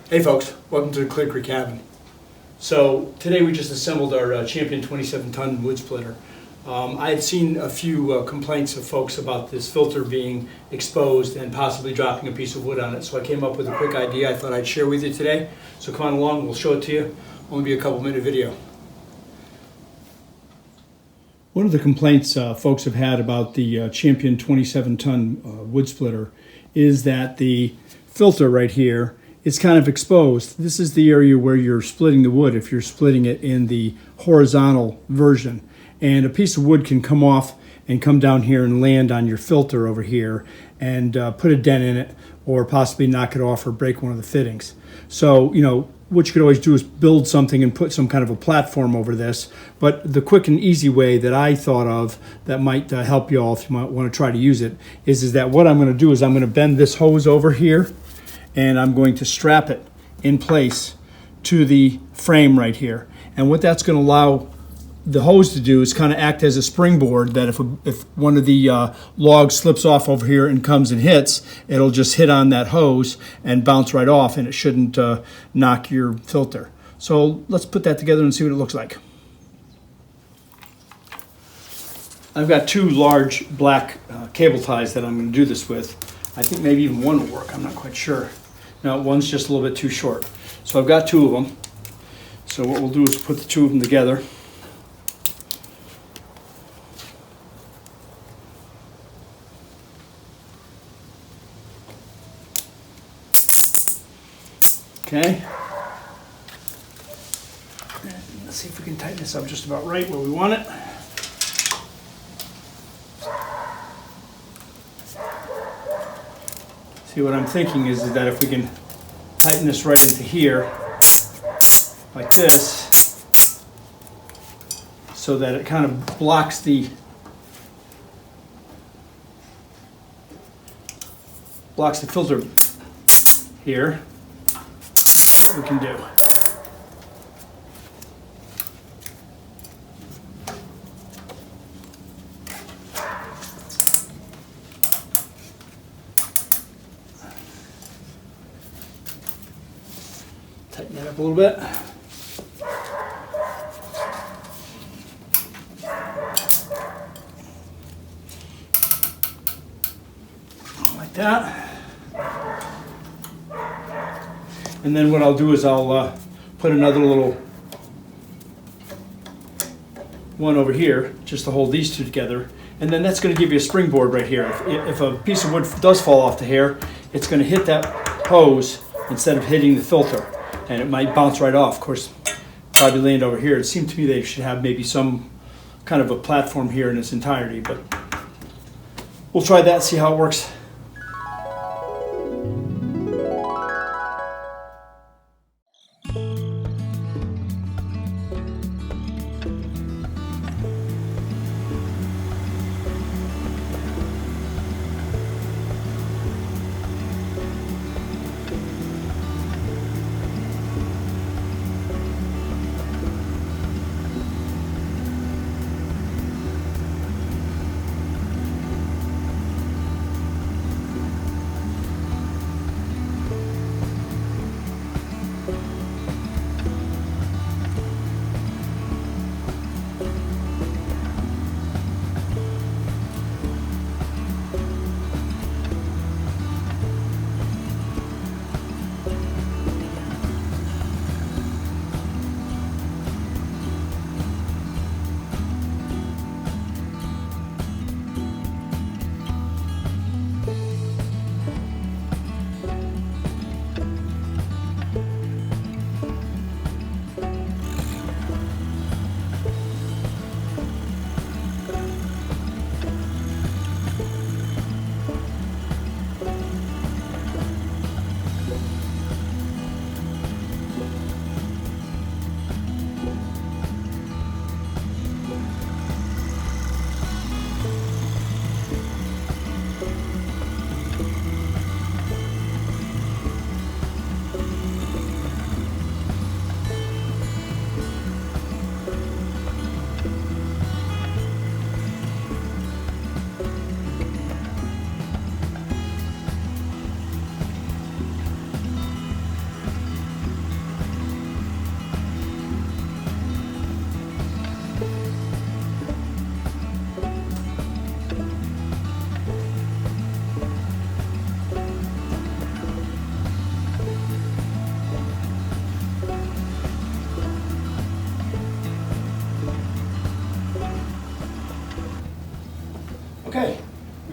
Hey folks, welcome to the Clear Creek Cabin. So today we just assembled our Champion 27-ton wood splitter. I had seen a few complaints of folks about this filter being exposed and possibly dropping a piece of wood on it, so I came up with a quick idea I thought I'd share with you today. So come on along, we'll show it to you. Only be a couple minute video. One of the complaints folks have had about the Champion 27-ton wood splitter is that the filter right here is kind of exposed. This is the area where you're splitting the wood if you're splitting it in the horizontal version. And a piece of wood can come off and come down here and land on your filter over here and put a dent in it, or possibly knock it off or break one of the fittings. So, you know, what you could always do is build something and put some kind of a platform over this. But the quick and easy way that I thought of that might help you all if you might want to try to use it is that what I'm going to do is I'm going to bend this hose over here and I'm going to strap it in place to the frame right here. And what that's going to allow the hose to do is kind of act as a springboard, that if one of the logs slips off over here and comes and hits, it'll just hit on that hose and bounce right off, and it shouldn't knock your filter. So let's put that together and see what it looks like. I've got two large black cable ties that I'm going to do this with. I think maybe even one will work, I'm not quite sure. No, one's just a little bit too short. So I've got two of them. So what we'll do is put the two of them together. Okay, and let's see if we can tighten this up just about right where we want it. See, what I'm thinking is that if we can tighten this right into here, like this, so that it kind of blocks the filter here, we can do. Tighten that up a little bit. Like that. And then what I'll do is I'll put another little one over here just to hold these two together. And then that's going to give you a springboard right here. If a piece of wood does fall off the hair, it's going to hit that hose instead of hitting the filter. And it might bounce right off. Of course, probably land over here. It seemed to me they should have maybe some kind of a platform here in its entirety. But we'll try that and see how it works.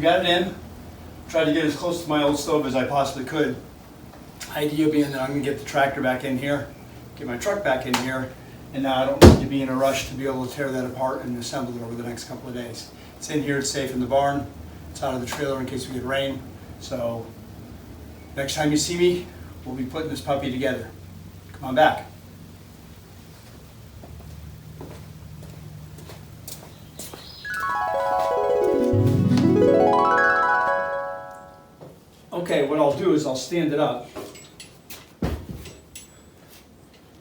got it in. Tried to get as close to my old stove as I possibly could. Idea being that I'm going to get the tractor back in here, get my truck back in here, and now I don't need to be in a rush to be able to tear that apart and assemble it over the next couple of days. It's in here, it's safe in the barn, it's out of the trailer in case we get rain. So next time you see me, we'll be putting this puppy together. Come on back. Okay, what I'll do is I'll stand it up.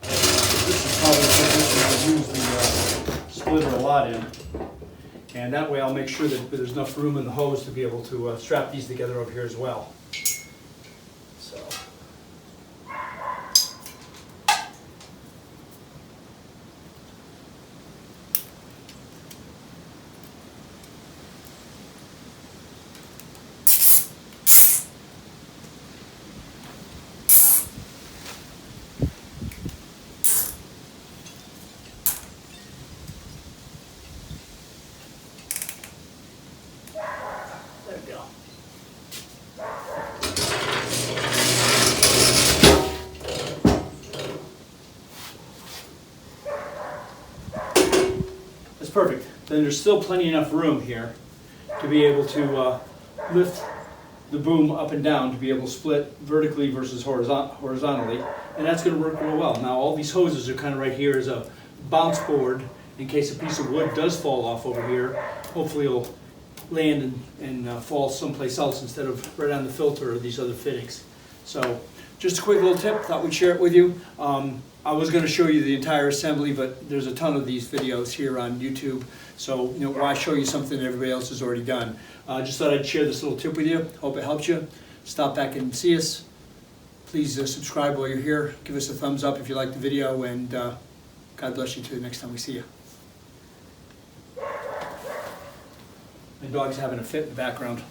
This is probably the position I'll use the splitter a lot in. And that way I'll make sure that there's enough room in the hose to be able to strap these together over here as well. So. There we go. That's perfect. Then there's still plenty enough room here to be able to lift the boom up and down to be able to split vertically versus horizontally, and that's going to work real well. Now all these hoses are kind of right here as a bounce board in case a piece of wood does fall off over here. Hopefully it'll land and fall someplace else instead of right on the filter or these other fittings. So just a quick little tip, thought we'd share it with you. I was going to show you the entire assembly, but there's a ton of these videos here on YouTube, so why show you something that everybody else has already done. Just thought I'd share this little tip with you. Hope it helps you. Stop back and see us. Please subscribe while you're here. Give us a thumbs up if you like the video, and God bless you till the next time we see you. My dog's having a fit in the background.